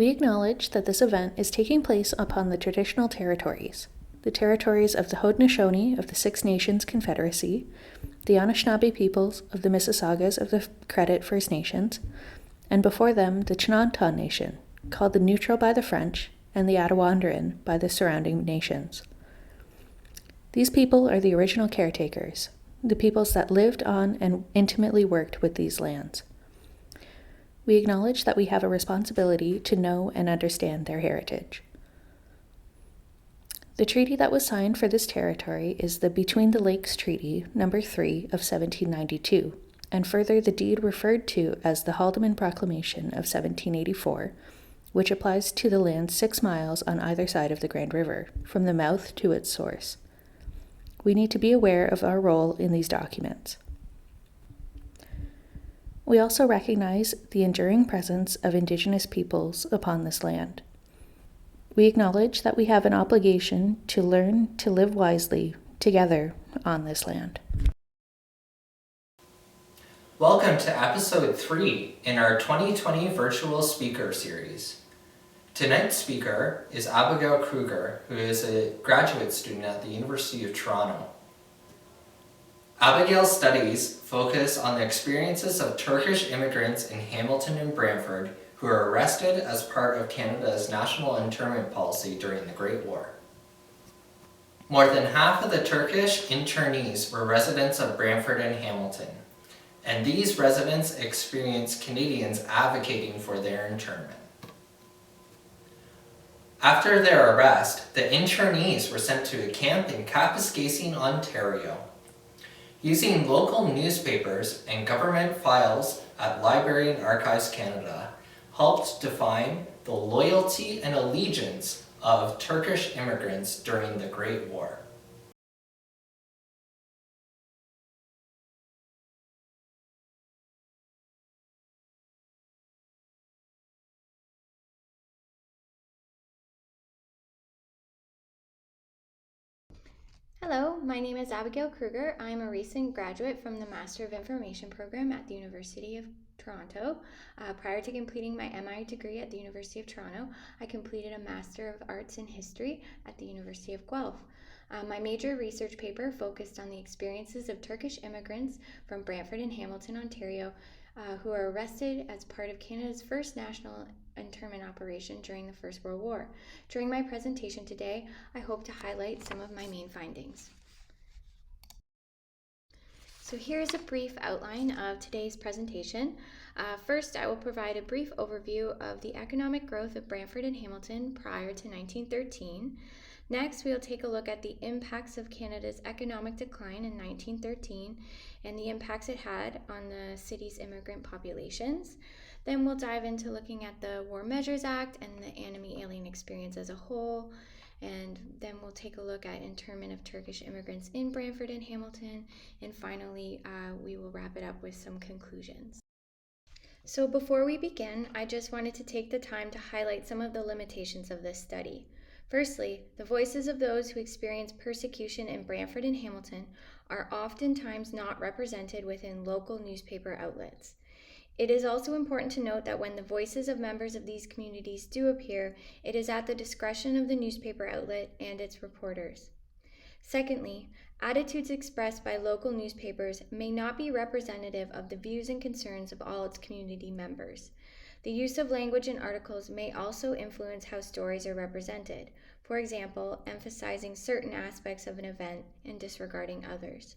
We acknowledge that this event is taking place upon the traditional territories, the territories of the Haudenosaunee of the Six Nations Confederacy, the Anishinaabe peoples of the Mississaugas of the Credit First Nations, and before them the Chinantan Nation, called the Neutral by the French, and the Attawandaron by the surrounding nations. These people are the original caretakers, the peoples that lived on and intimately worked with these lands. We acknowledge that we have a responsibility to know and understand their heritage. The treaty that was signed for this territory is the Between the Lakes Treaty, No. 3 of 1792, and further the deed referred to as the Haldimand Proclamation of 1784, which applies to the land 6 miles on either side of the Grand River, from the mouth to its source. We need to be aware of our role in these documents. We also recognize the enduring presence of Indigenous peoples upon this land. We acknowledge that we have an obligation to learn to live wisely together on this land. Welcome to episode 3 in our 2020 virtual speaker series. Tonight's speaker is Abigail Krueger, who is a graduate student at the University of Toronto. Abigail's studies focus on the experiences of Turkish immigrants in Hamilton and Brantford who were arrested as part of Canada's national internment policy during the Great War. More than half of the Turkish internees were residents of Brantford and Hamilton, and these residents experienced Canadians advocating for their internment. After their arrest, the internees were sent to a camp in Kapuskasing, Ontario. Using local newspapers and government files at Library and Archives Canada helped define the loyalty and allegiance of Turkish immigrants during the Great War. Hello, my name is Abigail Krueger. I'm a recent graduate from the Master of Information program at the University of Toronto. Prior to completing my MI degree at the University of Toronto, I completed a Master of Arts in History at the University of Guelph. My major research paper focused on the experiences of Turkish immigrants from Brantford and Hamilton, Ontario, who were arrested as part of Canada's first national internment operation during the First World War. During my presentation today, I hope to highlight some of my main findings. So here's a brief outline of today's presentation. First, I will provide a brief overview of the economic growth of Brantford and Hamilton prior to 1913. Next, we'll take a look at the impacts of Canada's economic decline in 1913 and the impacts it had on the city's immigrant populations. Then we'll dive into looking at the War Measures Act and the enemy alien experience as a whole. And then we'll take a look at internment of Turkish immigrants in Brantford and Hamilton. And finally, we will wrap it up with some conclusions. So before we begin, I just wanted to take the time to highlight some of the limitations of this study. Firstly, the voices of those who experienced persecution in Brantford and Hamilton are oftentimes not represented within local newspaper outlets. It is also important to note that when the voices of members of these communities do appear, it is at the discretion of the newspaper outlet and its reporters. Secondly, attitudes expressed by local newspapers may not be representative of the views and concerns of all its community members. The use of language in articles may also influence how stories are represented, for example, emphasizing certain aspects of an event and disregarding others.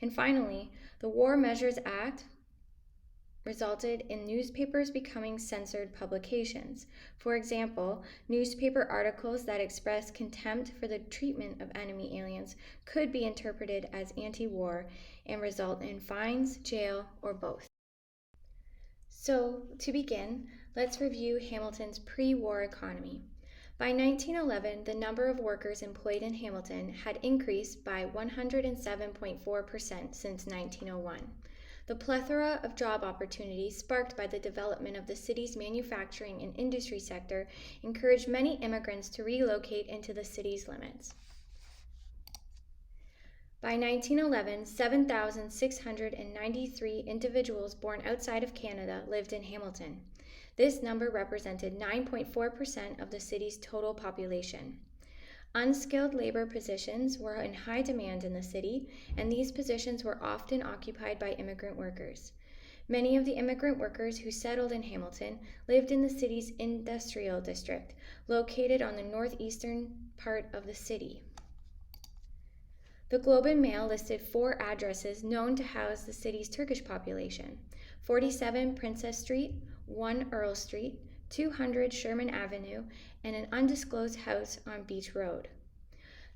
And finally, the War Measures Act resulted in newspapers becoming censored publications. For example, newspaper articles that express contempt for the treatment of enemy aliens could be interpreted as anti-war and result in fines, jail, or both. So, to begin, let's review Hamilton's pre-war economy. By 1911, the number of workers employed in Hamilton had increased by 107.4% since 1901. The plethora of job opportunities sparked by the development of the city's manufacturing and industry sector encouraged many immigrants to relocate into the city's limits. By 1911, 7,693 individuals born outside of Canada lived in Hamilton. This number represented 9.4% of the city's total population. Unskilled labor positions were in high demand in the city, and these positions were often occupied by immigrant workers. Many of the immigrant workers who settled in Hamilton lived in the city's industrial district, located on the northeastern part of the city. The Globe and Mail listed 4 addresses known to house the city's Turkish population: 47 Princess Street, 1 Earl Street, 200 Sherman Avenue, and an undisclosed house on Beach Road.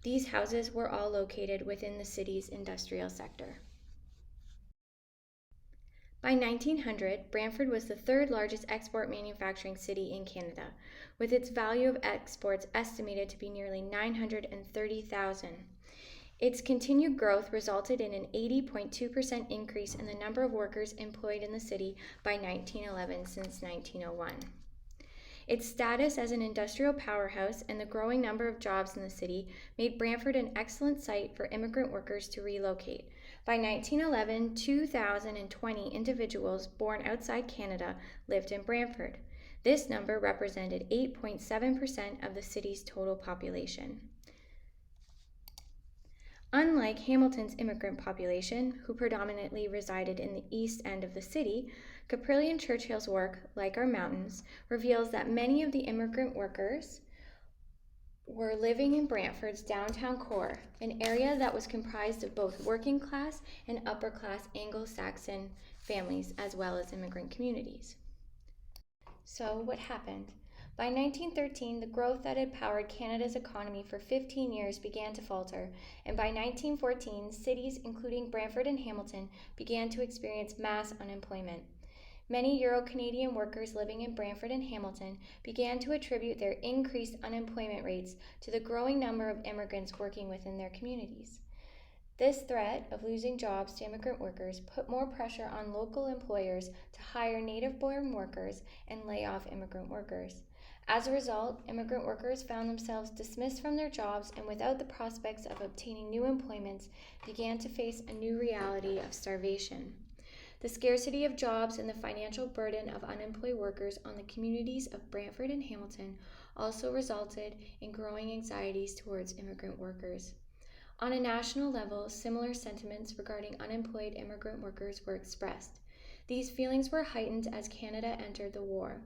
These houses were all located within the city's industrial sector. By 1900, Brantford was the 3rd largest export manufacturing city in Canada, with its value of exports estimated to be nearly $930,000. Its continued growth resulted in an 80.2% increase in the number of workers employed in the city by 1911 since 1901. Its status as an industrial powerhouse and the growing number of jobs in the city made Brantford an excellent site for immigrant workers to relocate. By 1911, 2,020 individuals born outside Canada lived in Brantford. This number represented 8.7% of the city's total population. Unlike Hamilton's immigrant population, who predominantly resided in the east end of the city, Caprillion Churchill's work, Like Our Mountains, reveals that many of the immigrant workers were living in Brantford's downtown core, an area that was comprised of both working class and upper class Anglo-Saxon families, as well as immigrant communities. So what happened? By 1913, the growth that had powered Canada's economy for 15 years began to falter, and by 1914, cities, including Brantford and Hamilton, began to experience mass unemployment. Many Euro-Canadian workers living in Brantford and Hamilton began to attribute their increased unemployment rates to the growing number of immigrants working within their communities. This threat of losing jobs to immigrant workers put more pressure on local employers to hire native-born workers and lay off immigrant workers. As a result, immigrant workers found themselves dismissed from their jobs and without the prospects of obtaining new employments began to face a new reality of starvation. The scarcity of jobs and the financial burden of unemployed workers on the communities of Brantford and Hamilton also resulted in growing anxieties towards immigrant workers. On a national level, similar sentiments regarding unemployed immigrant workers were expressed. These feelings were heightened as Canada entered the war,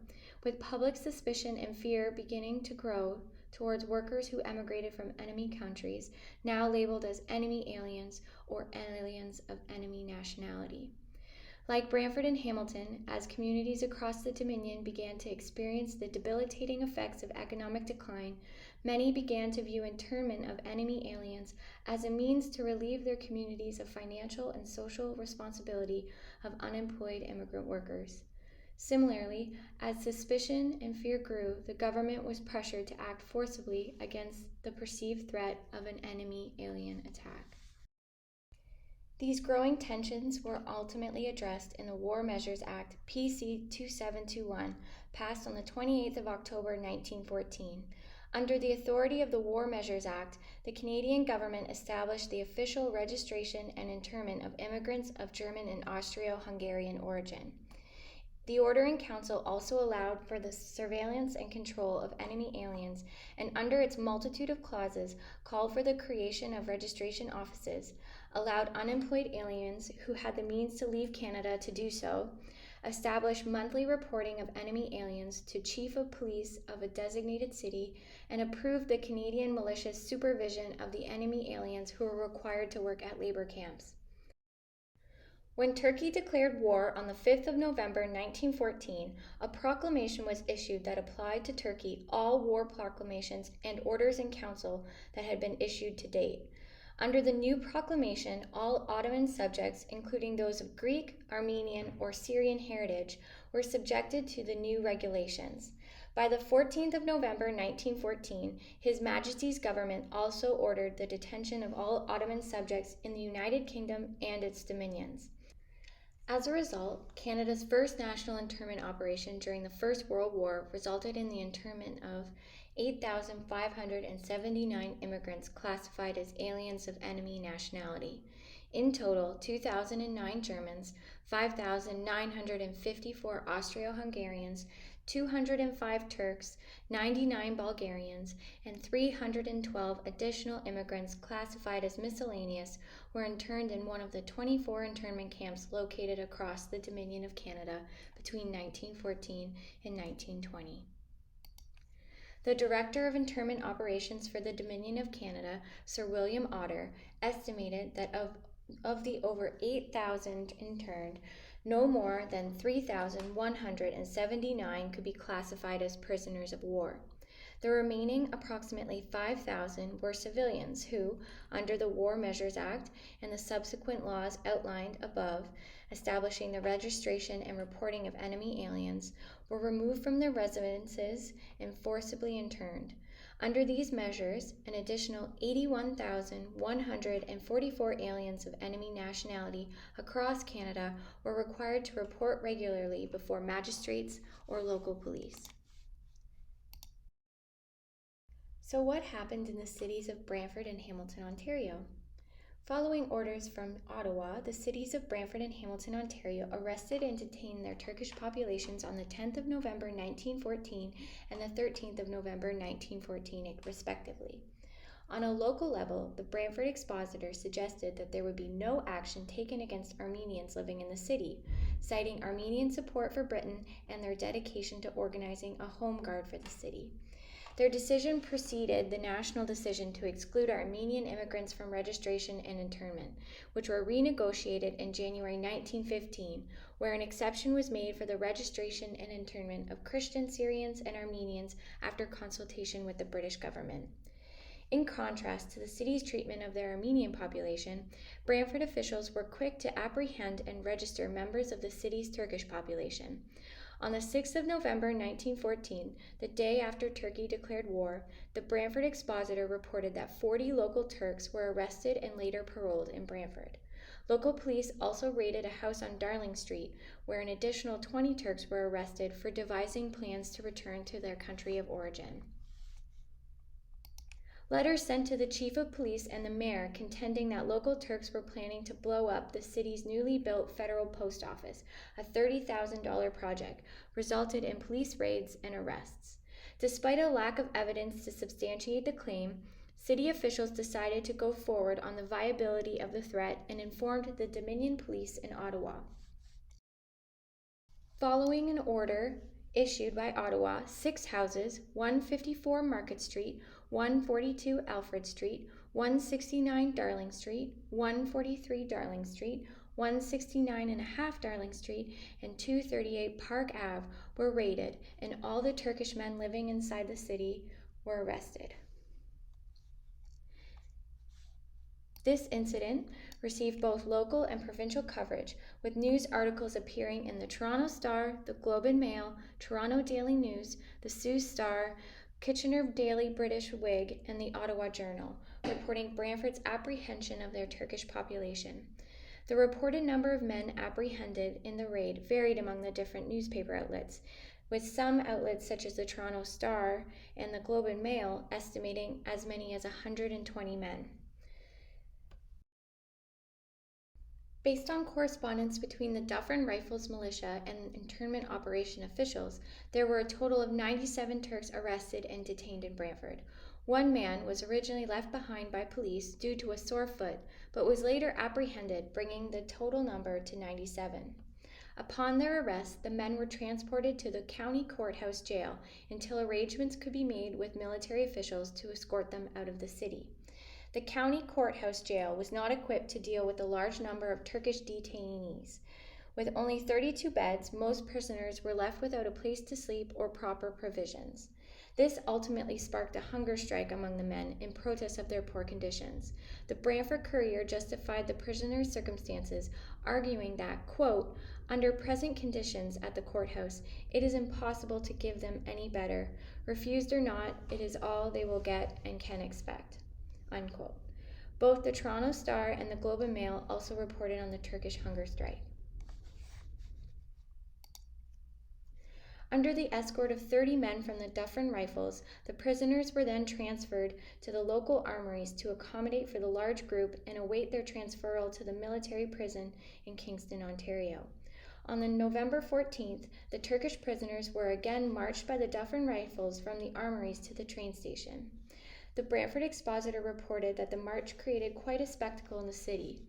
with public suspicion and fear beginning to grow towards workers who emigrated from enemy countries, now labeled as enemy aliens or aliens of enemy nationality. Like Brantford and Hamilton, as communities across the Dominion began to experience the debilitating effects of economic decline, many began to view internment of enemy aliens as a means to relieve their communities of financial and social responsibility of unemployed immigrant workers. Similarly, as suspicion and fear grew, the government was pressured to act forcibly against the perceived threat of an enemy alien attack. These growing tensions were ultimately addressed in the War Measures Act PC 2721, passed on the 28th of October 1914. Under the authority of the War Measures Act, the Canadian government established the official registration and internment of immigrants of German and Austro-Hungarian origin. The Order in Council also allowed for the surveillance and control of enemy aliens, and under its multitude of clauses, called for the creation of registration offices, allowed unemployed aliens who had the means to leave Canada to do so, established monthly reporting of enemy aliens to Chief of Police of a designated city, and approved the Canadian militia's supervision of the enemy aliens who were required to work at labor camps. When Turkey declared war on the 5th of November 1914, a proclamation was issued that applied to Turkey all war proclamations and orders in council that had been issued to date. Under the new proclamation, all Ottoman subjects, including those of Greek, Armenian, or Syrian heritage, were subjected to the new regulations. By the 14th of November 1914, His Majesty's government also ordered the detention of all Ottoman subjects in the United Kingdom and its dominions. As a result, Canada's first national internment operation during the First World War resulted in the internment of 8,579 immigrants classified as aliens of enemy nationality. In total, 2,009 Germans, 5,954 Austro-Hungarians, 205 Turks, 99 Bulgarians, and 312 additional immigrants classified as miscellaneous were interned in one of the 24 internment camps located across the Dominion of Canada between 1914 and 1920. The Director of Internment Operations for the Dominion of Canada, Sir William Otter, estimated that of the over 8,000 interned, no more than 3,179 could be classified as prisoners of war. The remaining approximately 5,000 were civilians who, under the War Measures Act and the subsequent laws outlined above, establishing the registration and reporting of enemy aliens, were removed from their residences and forcibly interned. Under these measures, an additional 81,144 aliens of enemy nationality across Canada were required to report regularly before magistrates or local police. So what happened in the cities of Brantford and Hamilton, Ontario? Following orders from Ottawa, the cities of Brantford and Hamilton, Ontario arrested and detained their Turkish populations on the 10th of November 1914 and the 13th of November 1914, respectively. On a local level, the Brantford Expositor suggested that there would be no action taken against Armenians living in the city, citing Armenian support for Britain and their dedication to organizing a home guard for the city. Their decision preceded the national decision to exclude Armenian immigrants from registration and internment, which were renegotiated in January 1915, where an exception was made for the registration and internment of Christian Syrians and Armenians after consultation with the British government. In contrast to the city's treatment of their Armenian population, Brantford officials were quick to apprehend and register members of the city's Turkish population. On the 6th of November 1914, the day after Turkey declared war, the Brantford Expositor reported that 40 local Turks were arrested and later paroled in Brantford. Local police also raided a house on Darling Street, where an additional 20 Turks were arrested for devising plans to return to their country of origin. Letters sent to the chief of police and the mayor contending that local Turks were planning to blow up the city's newly built federal post office, a $30,000 project, resulted in police raids and arrests. Despite a lack of evidence to substantiate the claim, city officials decided to go forward on the viability of the threat and informed the Dominion Police in Ottawa. Following an order issued by Ottawa, 6 houses, 154 Market Street, 142 Alfred Street, 169 Darling Street, 143 Darling Street, 169.5 Darling Street, and 238 Park Ave were raided, and all the Turkish men living inside the city were arrested. This incident received both local and provincial coverage, with news articles appearing in the Toronto Star, the Globe and Mail, Toronto Daily News, the Sioux Star, Kitchener Daily British Whig, and the Ottawa Journal, reporting Brantford's apprehension of their Turkish population. The reported number of men apprehended in the raid varied among the different newspaper outlets, with some outlets such as the Toronto Star and the Globe and Mail estimating as many as 120 men. Based on correspondence between the Dufferin Rifles militia and internment operation officials, there were a total of 97 Turks arrested and detained in Brantford. One man was originally left behind by police due to a sore foot, but was later apprehended, bringing the total number to 97. Upon their arrest, the men were transported to the county courthouse jail until arrangements could be made with military officials to escort them out of the city. The county courthouse jail was not equipped to deal with a large number of Turkish detainees. With only 32 beds, most prisoners were left without a place to sleep or proper provisions. This ultimately sparked a hunger strike among the men in protest of their poor conditions. The Brantford Courier justified the prisoners' circumstances, arguing that, quote, under present conditions at the courthouse, it is impossible to give them any better. Refused or not, it is all they will get and can expect. Unquote. Both the Toronto Star and the Globe and Mail also reported on the Turkish hunger strike. Under the escort of 30 men from the Dufferin Rifles, the prisoners were then transferred to the local armories to accommodate for the large group and await their transferal to the military prison in Kingston, Ontario. On the November 14th, the Turkish prisoners were again marched by the Dufferin Rifles from the armories to the train station. The Brantford Expositor reported that the march created quite a spectacle in the city,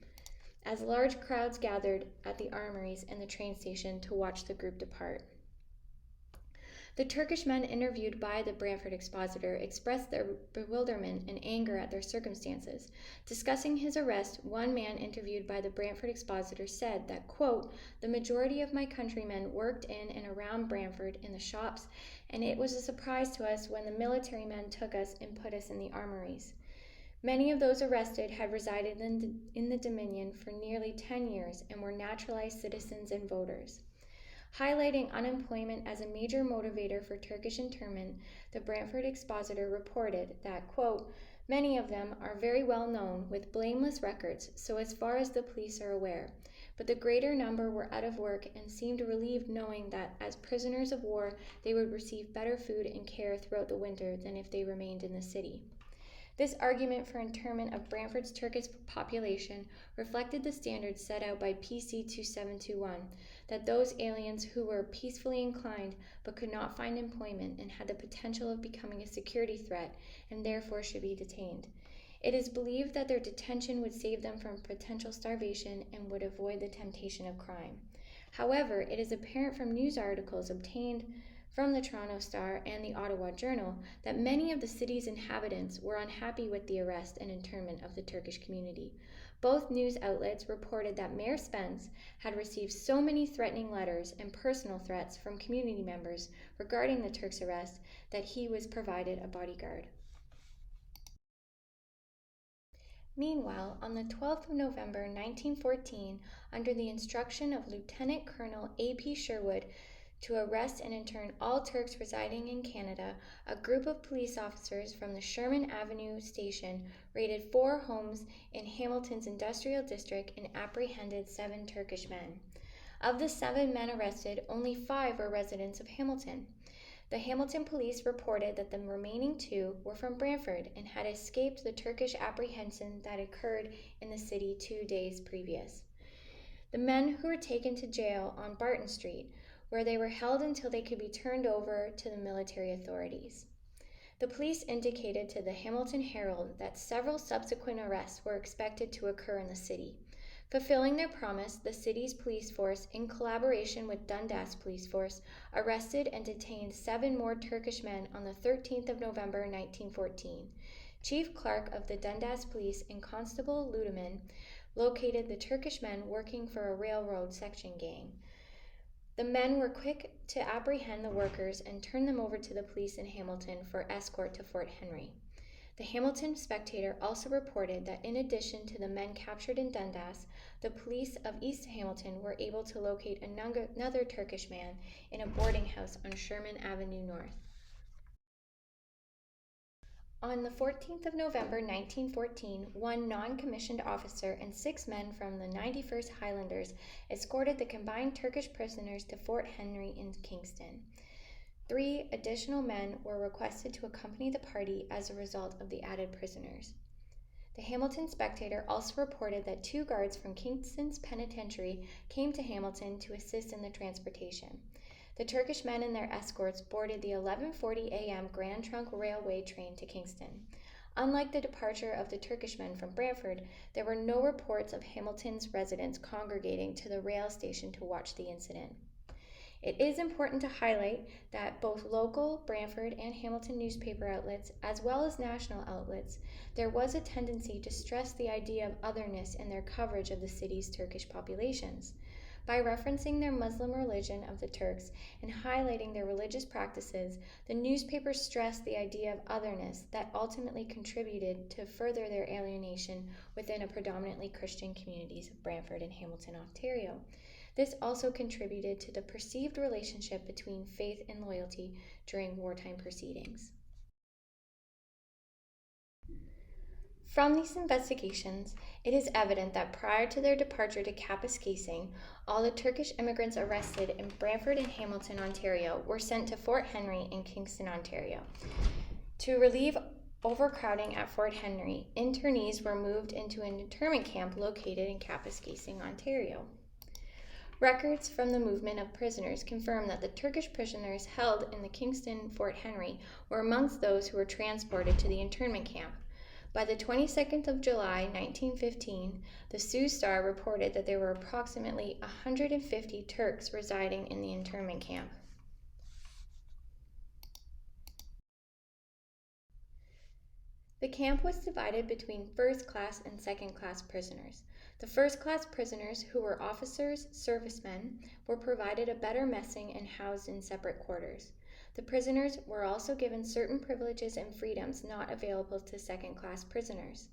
as large crowds gathered at the armories and the train station to watch the group depart. The Turkish men interviewed by the Brantford Expositor expressed their bewilderment and anger at their circumstances. Discussing his arrest, one man interviewed by the Brantford Expositor said that, quote, "The majority of my countrymen worked in and around Brantford in the shops, and it was a surprise to us when the military men took us and put us in the armories. Many of those arrested had resided in the Dominion for nearly 10 years and were naturalized citizens and voters." Highlighting unemployment as a major motivator for Turkish internment, the Brantford Expositor reported that, quote, "Many of them are very well known with blameless records, so as far as the police are aware, but the greater number were out of work and seemed relieved knowing that as prisoners of war they would receive better food and care throughout the winter than if they remained in the city." This argument for internment of Brantford's Turkish population reflected the standards set out by PC 2721, that those aliens who were peacefully inclined but could not find employment and had the potential of becoming a security threat and therefore should be detained. It is believed that their detention would save them from potential starvation and would avoid the temptation of crime. However, it is apparent from news articles obtained from the Toronto Star and the Ottawa Journal that many of the city's inhabitants were unhappy with the arrest and internment of the Turkish community. Both news outlets reported that Mayor Spence had received so many threatening letters and personal threats from community members regarding the Turks' arrest that he was provided a bodyguard. Meanwhile, on the 12th of November 1914, under the instruction of Lieutenant Colonel A.P. Sherwood, to arrest and intern all Turks residing in Canada, a group of police officers from the Sherman Avenue station raided 4 homes in Hamilton's industrial district and apprehended 7 Turkish men. Of the 7 men arrested, only 5 were residents of Hamilton. The Hamilton police reported that the remaining 2 were from Brantford and had escaped the Turkish apprehension that occurred in the city 2 days previous. The men who were taken to jail on Barton Street, where they were held until they could be turned over to the military authorities. The police indicated to the Hamilton Herald that several subsequent arrests were expected to occur in the city. Fulfilling their promise, the city's police force, in collaboration with Dundas Police Force, arrested and detained 7 more Turkish men on the 13th of November 1914. Chief Clerk of the Dundas Police and Constable Ludeman located the Turkish men working for a railroad section gang. The men were quick to apprehend the workers and turn them over to the police in Hamilton for escort to Fort Henry. The Hamilton Spectator also reported that in addition to the men captured in Dundas, the police of East Hamilton were able to locate another Turkish man in a boarding house on Sherman Avenue North. On the 14th of November 1914, 1 non-commissioned officer and 6 men from the 91st Highlanders escorted the combined Turkish prisoners to Fort Henry in Kingston. 3 additional men were requested to accompany the party as a result of the added prisoners. The Hamilton Spectator also reported that 2 guards from Kingston's penitentiary came to Hamilton to assist in the transportation. The Turkish men and their escorts boarded the 11:40 a.m. Grand Trunk Railway train to Kingston. Unlike the departure of the Turkish men from Brantford, there were no reports of Hamilton's residents congregating to the rail station to watch the incident. It is important to highlight that both local Brantford and Hamilton newspaper outlets, as well as national outlets, there was a tendency to stress the idea of otherness in their coverage of the city's Turkish populations. By referencing their Muslim religion of the Turks and highlighting their religious practices, the newspapers stressed the idea of otherness that ultimately contributed to further their alienation within a predominantly Christian communities of Brantford and Hamilton, Ontario. This also contributed to the perceived relationship between faith and loyalty during wartime proceedings. From these investigations, it is evident that prior to their departure to Kapuskasing, all the Turkish immigrants arrested in Brantford and Hamilton, Ontario, were sent to Fort Henry in Kingston, Ontario. To relieve overcrowding at Fort Henry, internees were moved into an internment camp located in Kapuskasing, Ontario. Records from the movement of prisoners confirm that the Turkish prisoners held in the Kingston Fort Henry were amongst those who were transported to the internment camp. By the 22nd of July, 1915, the Sioux Star reported that there were approximately 150 Turks residing in the internment camp. The camp was divided between first-class and second-class prisoners. The first-class prisoners, who were officers, servicemen, were provided a better messing and housed in separate quarters. The prisoners were also given certain privileges and freedoms not available to second-class prisoners.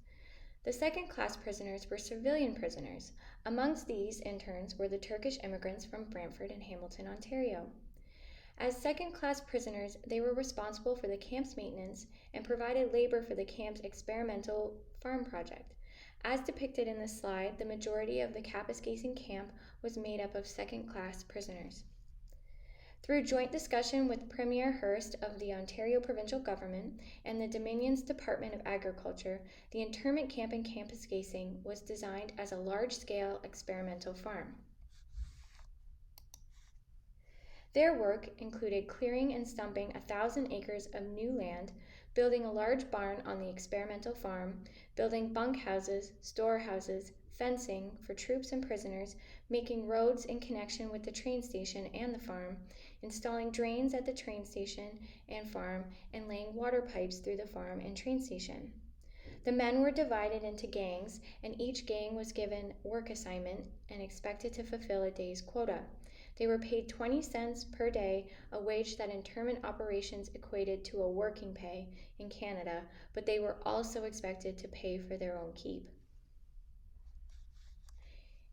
The second-class prisoners were civilian prisoners. Amongst these interns were the Turkish immigrants from Brantford and Hamilton, Ontario. As second-class prisoners, they were responsible for the camp's maintenance and provided labor for the camp's experimental farm project. As depicted in this slide, the majority of the Kapuskasing camp was made up of second-class prisoners. Through joint discussion with Premier Hearst of the Ontario Provincial Government and the Dominion's Department of Agriculture, the internment camp in Kapuskasing was designed as a large-scale experimental farm. Their work included clearing and stumping 1,000 acres of new land, building a large barn on the experimental farm, building bunkhouses, storehouses, fencing for troops and prisoners, making roads in connection with the train station and the farm, installing drains at the train station and farm, and laying water pipes through the farm and train station. The men were divided into gangs, and each gang was given work assignment and expected to fulfill a day's quota. They were paid 20 cents per day, a wage that internment operations equated to a working pay in Canada, but they were also expected to pay for their own keep.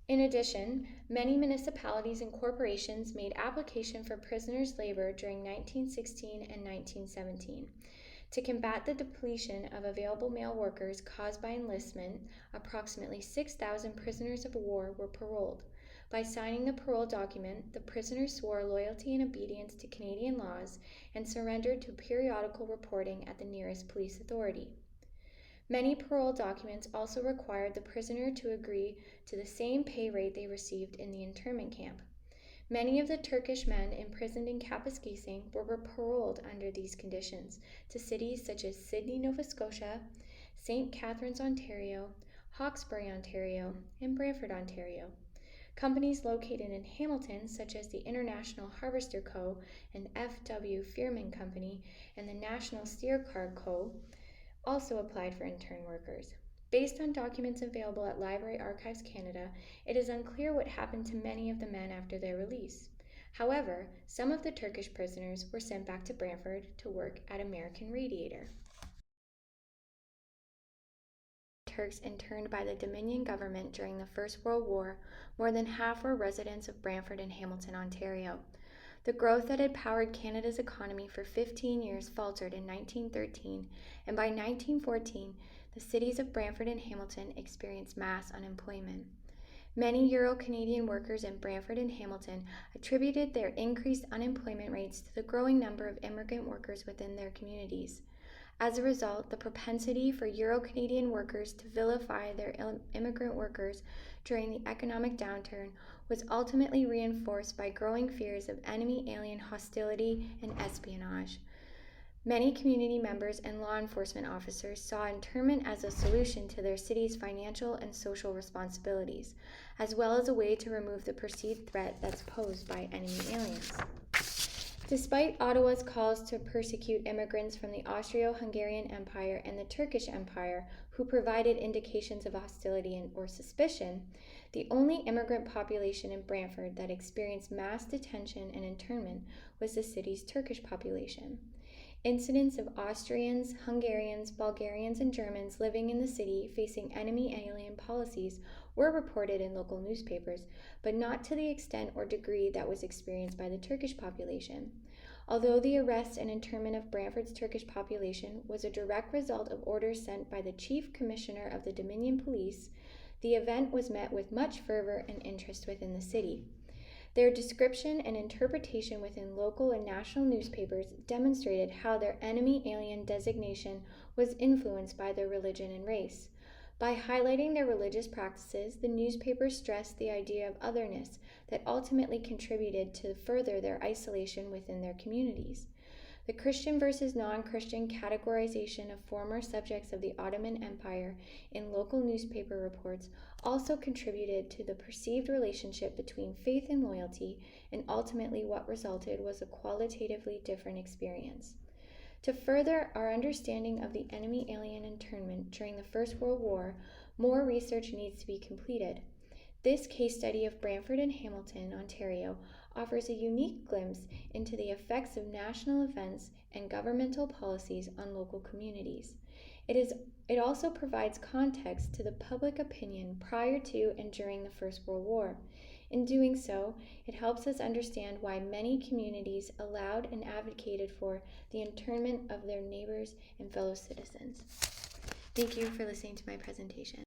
In addition, many municipalities and corporations made application for prisoners' labor during 1916 and 1917. To combat the depletion of available male workers caused by enlistment, approximately 6,000 prisoners of war were paroled. By signing the parole document, the prisoners swore loyalty and obedience to Canadian laws and surrendered to periodical reporting at the nearest police authority. Many parole documents also required the prisoner to agree to the same pay rate they received in the internment camp. Many of the Turkish men imprisoned in Kapuskasing were paroled under these conditions to cities such as Sydney, Nova Scotia, St. Catharines, Ontario, Hawkesbury, Ontario, and Brantford, Ontario. Companies located in Hamilton, such as the International Harvester Co. and F.W. Fearman Company and the National Steer Car Co., also applied for intern workers. Based on documents available at Library Archives Canada, it is unclear what happened to many of the men after their release. However, some of the Turkish prisoners were sent back to Brantford to work at American Radiator. Turks interned by the Dominion government during the First World War, more than half were residents of Brantford and Hamilton, Ontario. The growth that had powered Canada's economy for 15 years faltered in 1913, and by 1914, the cities of Brantford and Hamilton experienced mass unemployment. Many Euro-Canadian workers in Brantford and Hamilton attributed their increased unemployment rates to the growing number of immigrant workers within their communities. As a result, the propensity for Euro-Canadian workers to vilify their immigrant workers during the economic downturn was ultimately reinforced by growing fears of enemy alien hostility and espionage. Many community members and law enforcement officers saw internment as a solution to their city's financial and social responsibilities, as well as a way to remove the perceived threat that's posed by enemy aliens. Despite Ottawa's calls to persecute immigrants from the Austro-Hungarian Empire and the Turkish Empire who provided indications of hostility or suspicion, the only immigrant population in Brantford that experienced mass detention and internment was the city's Turkish population. Incidents of Austrians, Hungarians, Bulgarians, and Germans living in the city facing enemy alien policies were reported in local newspapers, but not to the extent or degree that was experienced by the Turkish population. Although the arrest and internment of Brantford's Turkish population was a direct result of orders sent by the Chief Commissioner of the Dominion Police, the event was met with much fervor and interest within the city. Their description and interpretation within local and national newspapers demonstrated how their enemy alien designation was influenced by their religion and race. By highlighting their religious practices, the newspapers stressed the idea of otherness that ultimately contributed to further their isolation within their communities. The Christian versus non-Christian categorization of former subjects of the Ottoman Empire in local newspaper reports also contributed to the perceived relationship between faith and loyalty, and ultimately what resulted was a qualitatively different experience. To further our understanding of the enemy alien internment during the First World War, more research needs to be completed. This case study of Brantford and Hamilton, Ontario, offers a unique glimpse into the effects of national events and governmental policies on local communities. It also provides context to the public opinion prior to and during the First World War. In doing so, it helps us understand why many communities allowed and advocated for the internment of their neighbors and fellow citizens. Thank you for listening to my presentation.